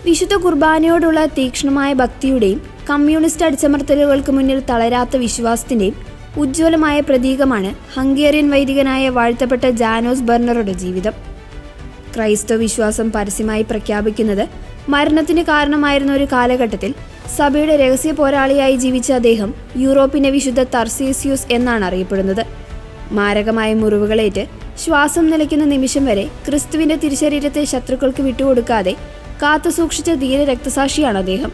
വിശുദ്ധ കുർബാനയോടുള്ള തീക്ഷ്ണമായ ഭക്തിയുടെയും കമ്മ്യൂണിസ്റ്റ് അടിച്ചമർത്തലുകൾക്ക് മുന്നിൽ തളരാത്ത വിശ്വാസത്തിൻ്റെയും ഉജ്ജ്വലമായ പ്രതീകമാണ് ഹംഗേറിയൻ വൈദികനായ വാഴ്ത്തപ്പെട്ട ജാനോസ് ബെർണറുടെ ജീവിതം. ക്രൈസ്തവ വിശ്വാസം പരസ്യമായി പ്രഖ്യാപിക്കുന്നത് മരണത്തിന് കാരണമായിരുന്ന ഒരു കാലഘട്ടത്തിൽ സഭയുടെ രഹസ്യ പോരാളിയായി ജീവിച്ച അദ്ദേഹം യൂറോപ്പിന്റെ വിശുദ്ധ തർസീസിയൂസ് എന്നാണ് അറിയപ്പെടുന്നത്. മാരകമായ മുറിവുകളേറ്റ് ശ്വാസം നിലയ്ക്കുന്ന നിമിഷം വരെ ക്രിസ്തുവിന്റെ തിരുശരീരത്തെ ശത്രുക്കൾക്ക് വിട്ടുകൊടുക്കാതെ കാത്തുസൂക്ഷിച്ച ധീര രക്തസാക്ഷിയാണ് അദ്ദേഹം.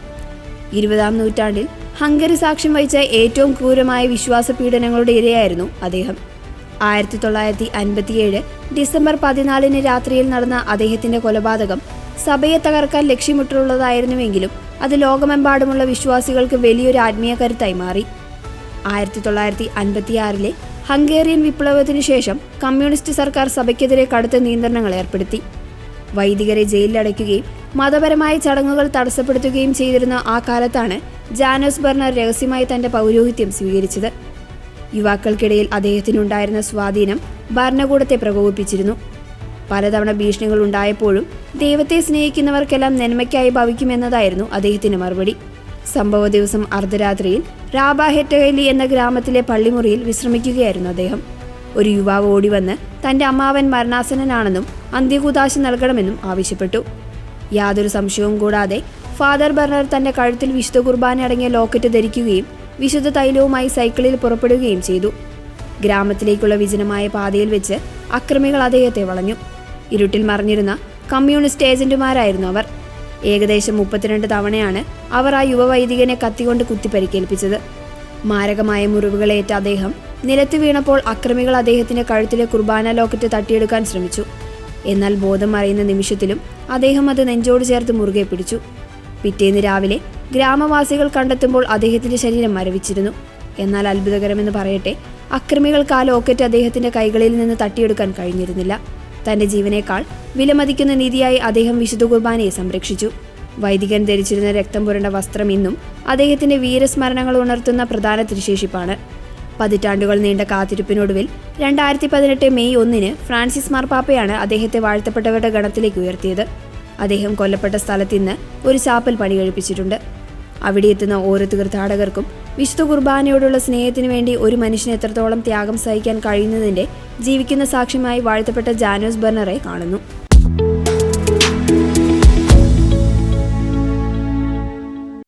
20-ാം നൂറ്റാണ്ടിൽ ഹംഗറി സാക്ഷ്യം വഹിച്ച ഏറ്റവും ക്രൂരമായ വിശ്വാസ പീഡനങ്ങളുടെ ഇരയായിരുന്നു അദ്ദേഹം. 1957 ഡിസംബർ 14 രാത്രിയിൽ നടന്ന അദ്ദേഹത്തിന്റെ കൊലപാതകം സഭയെ തകർക്കാൻ ലക്ഷ്യമിട്ടുള്ളതായിരുന്നുവെങ്കിലും അത് ലോകമെമ്പാടുമുള്ള വിശ്വാസികൾക്ക് വലിയൊരു ആത്മീയ കരുത്തായി മാറി. 1956 ഹംഗേറിയൻ വിപ്ലവത്തിനു ശേഷം കമ്മ്യൂണിസ്റ്റ് സർക്കാർ സഭയ്ക്കെതിരെ കടുത്ത നിയന്ത്രണങ്ങൾ ഏർപ്പെടുത്തി. വൈദികരെ ജയിലിലടയ്ക്കുകയും മതപരമായ ചടങ്ങുകൾ തടസ്സപ്പെടുത്തുകയും ചെയ്തിരുന്ന ആ കാലത്താണ് ജാനോസ് ബെർണർ രഹസ്യമായി തന്റെ പൗരോഹിത്യം സ്വീകരിച്ചത്. യുവാക്കൾക്കിടയിൽ അദ്ദേഹത്തിനുണ്ടായിരുന്ന സ്വാധീനം ഭരണകൂടത്തെ പ്രകോപിപ്പിച്ചിരുന്നു. പലതവണ ഭീഷണികൾ ഉണ്ടായപ്പോഴും ദൈവത്തെ സ്നേഹിക്കുന്നവർക്കെല്ലാം നന്മയ്ക്കായി ഭവിക്കുമെന്നതായിരുന്നു അദ്ദേഹത്തിന്റെ മറുപടി. സംഭവ ദിവസം അർദ്ധരാത്രിയിൽ റാബാഹെറ്റഹലി എന്ന ഗ്രാമത്തിലെ പള്ളിമുറിയിൽ വിശ്രമിക്കുകയായിരുന്നു അദ്ദേഹം. ഒരു യുവാവ് ഓടിവന്ന് തന്റെ അമ്മാവൻ മരണാസന്നനാണെന്നും അന്ത്യകൂദാശ നൽകണമെന്നും ആവശ്യപ്പെട്ടു. യാതൊരു സംശയവും കൂടാതെ ഫാദർ ബെർണർ തന്റെ കഴുത്തിൽ വിശുദ്ധ കുർബാന അടങ്ങിയ ലോക്കറ്റ് ധരിക്കുകയും വിശുദ്ധ തൈലവുമായി സൈക്കിളിൽ പുറപ്പെടുകയും ചെയ്തു. ഗ്രാമത്തിലേക്കുള്ള വിജനമായ പാതയിൽ വെച്ച് അക്രമികൾ അദ്ദേഹത്തെ വളഞ്ഞു. ഇരുട്ടിൽ മറിഞ്ഞിരുന്ന കമ്മ്യൂണിസ്റ്റ് ഏജന്റുമാരായിരുന്നു അവർ. ഏകദേശം 32 തവണയാണ് അവർ ആ യുവവൈദികനെ കത്തികൊണ്ട് കുത്തിപ്പരിക്കേൽപ്പിച്ചത്. മാരകമായ മുറിവുകളേറ്റ അദ്ദേഹം നിലത്ത് വീണപ്പോൾ അക്രമികൾ അദ്ദേഹത്തിന്റെ കഴുത്തിലെ കുർബാന ലോക്കറ്റ് തട്ടിയെടുക്കാൻ ശ്രമിച്ചു. എന്നാൽ ബോധം മറയുന്ന നിമിഷത്തിലും അദ്ദേഹം അത് നെഞ്ചോട് ചേർത്ത് മുറുകെ പിടിച്ചു. പിറ്റേന്ന് രാവിലെ ഗ്രാമവാസികൾ കണ്ടെത്തുമ്പോൾ അദ്ദേഹത്തിന്റെ ശരീരം മരവിച്ചിരുന്നു. എന്നാൽ അത്ഭുതകരമെന്ന് പറയട്ടെ, അക്രമികൾക്ക് ആ ലോക്കറ്റ് അദ്ദേഹത്തിന്റെ കൈകളിൽ നിന്ന് തട്ടിയെടുക്കാൻ കഴിഞ്ഞിരുന്നില്ല. തന്റെ ജീവനേക്കാൾ വിലമതിക്കുന്ന നീതിയായി അദ്ദേഹം വിശുദ്ധ കുർബാനയെ സംരക്ഷിച്ചു. വൈദികൻ ധരിച്ചിരുന്ന രക്തം പുരണ്ട വസ്ത്രം ഇന്നും അദ്ദേഹത്തിന്റെ വീരസ്മരണകൾ ഉണർത്തുന്ന പ്രധാന തിരുശേഷിപ്പാണ്. പതിറ്റാണ്ടുകൾ നീണ്ട കാത്തിരിപ്പിനൊടുവിൽ 2018 മെയ് 1 ഫ്രാൻസിസ് മാർപ്പാപ്പയാണ് അദ്ദേഹത്തെ വാഴ്ത്തപ്പെട്ടവരുടെ ഗണത്തിലേക്ക് ഉയർത്തിയത്. അദ്ദേഹം കൊല്ലപ്പെട്ട സ്ഥലത്ത് ഇന്ന് ഒരു ചാപ്പൽ പണി കഴിപ്പിച്ചിട്ടുണ്ട്. അവിടെ എത്തുന്ന ഓരോ തീർത്ഥാടകർക്കും വിശുദ്ധ കുർബാനയോടുള്ള സ്നേഹത്തിനു വേണ്ടി ഒരു മനുഷ്യന് എത്രത്തോളം ത്യാഗം സഹിക്കാൻ കഴിയുന്നതിന്റെ ജീവിക്കുന്ന സാക്ഷ്യമായി വാഴ്ത്തപ്പെട്ട ജാനോസ് ബെർണറെ കാണുന്നു.